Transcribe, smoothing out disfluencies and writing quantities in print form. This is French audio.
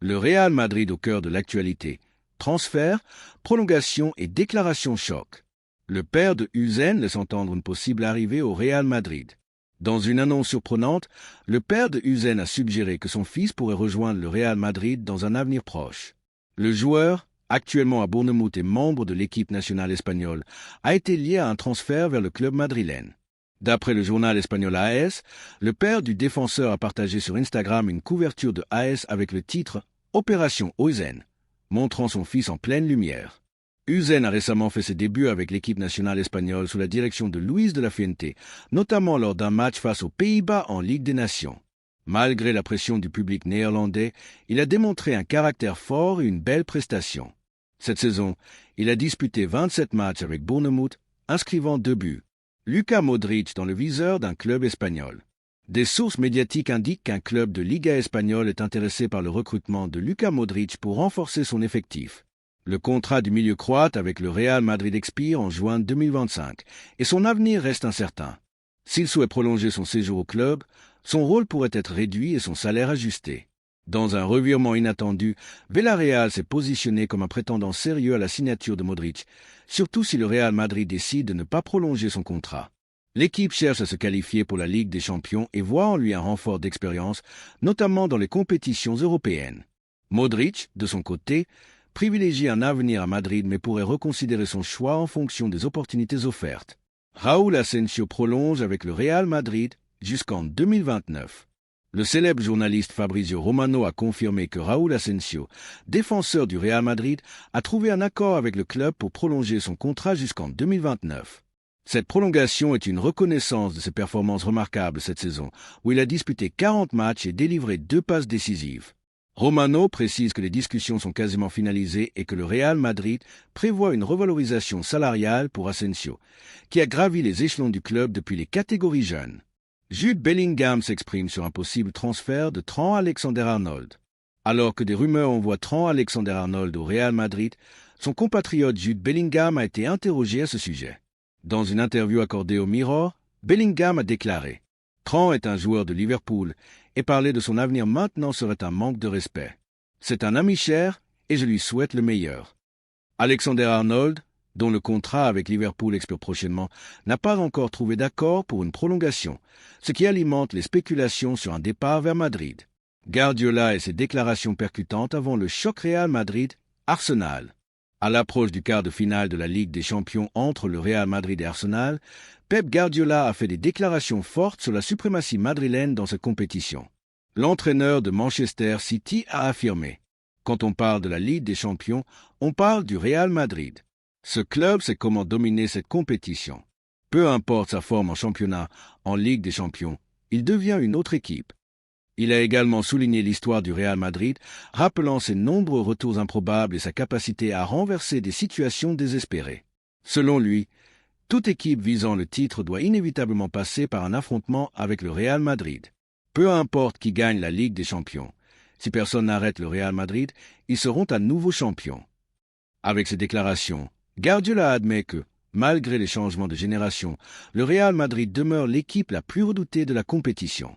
Le Real Madrid au cœur de l'actualité. Transfert, prolongation et déclaration choc. Le père de Usain laisse entendre une possible arrivée au Real Madrid. Dans une annonce surprenante, le père de Usain a suggéré que son fils pourrait rejoindre le Real Madrid dans un avenir proche. Le joueur, actuellement à Bournemouth et membre de l'équipe nationale espagnole, a été lié à un transfert vers le club madrilène. D'après le journal espagnol AS, le père du défenseur a partagé sur Instagram une couverture de AS avec le titre « Opération Usain », montrant son fils en pleine lumière. Usain a récemment fait ses débuts avec l'équipe nationale espagnole sous la direction de Luis de la Fuente, notamment lors d'un match face aux Pays-Bas en Ligue des Nations. Malgré la pression du public néerlandais, il a démontré un caractère fort et une belle prestation. Cette saison, il a disputé 27 matchs avec Bournemouth, inscrivant 2 buts. Luka Modric dans le viseur d'un club espagnol. Des sources médiatiques indiquent qu'un club de Liga espagnole est intéressé par le recrutement de Luka Modric pour renforcer son effectif. Le contrat du milieu croate avec le Real Madrid expire en juin 2025 et son avenir reste incertain. S'il souhaite prolonger son séjour au club, son rôle pourrait être réduit et son salaire ajusté. Dans un revirement inattendu, Villarreal s'est positionné comme un prétendant sérieux à la signature de Modric, surtout si le Real Madrid décide de ne pas prolonger son contrat. L'équipe cherche à se qualifier pour la Ligue des Champions et voit en lui un renfort d'expérience, notamment dans les compétitions européennes. Modric, de son côté, privilégie un avenir à Madrid mais pourrait reconsidérer son choix en fonction des opportunités offertes. Raúl Asensio prolonge avec le Real Madrid jusqu'en 2029. Le célèbre journaliste Fabrizio Romano a confirmé que Raúl Asensio, défenseur du Real Madrid, a trouvé un accord avec le club pour prolonger son contrat jusqu'en 2029. Cette prolongation est une reconnaissance de ses performances remarquables cette saison, où il a disputé 40 matchs et délivré 2 passes décisives. Romano précise que les discussions sont quasiment finalisées et que le Real Madrid prévoit une revalorisation salariale pour Asensio, qui a gravi les échelons du club depuis les catégories jeunes. Jude Bellingham s'exprime sur un possible transfert de Trent Alexander-Arnold. Alors que des rumeurs envoient Trent Alexander-Arnold au Real Madrid, son compatriote Jude Bellingham a été interrogé à ce sujet. Dans une interview accordée au Mirror, Bellingham a déclaré « Trent est un joueur de Liverpool et parler de son avenir maintenant serait un manque de respect. C'est un ami cher et je lui souhaite le meilleur. » Alexander-Arnold, dont le contrat avec Liverpool expire prochainement, n'a pas encore trouvé d'accord pour une prolongation, ce qui alimente les spéculations sur un départ vers Madrid. Guardiola et ses déclarations percutantes avant le choc Real Madrid-Arsenal. À l'approche du quart de finale de la Ligue des Champions entre le Real Madrid et Arsenal, Pep Guardiola a fait des déclarations fortes sur la suprématie madrilène dans cette compétition. L'entraîneur de Manchester City a affirmé « Quand on parle de la Ligue des Champions, on parle du Real Madrid. Ce club sait comment dominer cette compétition. Peu importe sa forme en championnat, en Ligue des Champions, il devient une autre équipe. » Il a également souligné l'histoire du Real Madrid, rappelant ses nombreux retours improbables et sa capacité à renverser des situations désespérées. Selon lui, toute équipe visant le titre doit inévitablement passer par un affrontement avec le Real Madrid. Peu importe qui gagne la Ligue des Champions, si personne n'arrête le Real Madrid, ils seront à nouveau champions. Avec ces déclarations, Guardiola admet que, malgré les changements de génération, le Real Madrid demeure l'équipe la plus redoutée de la compétition.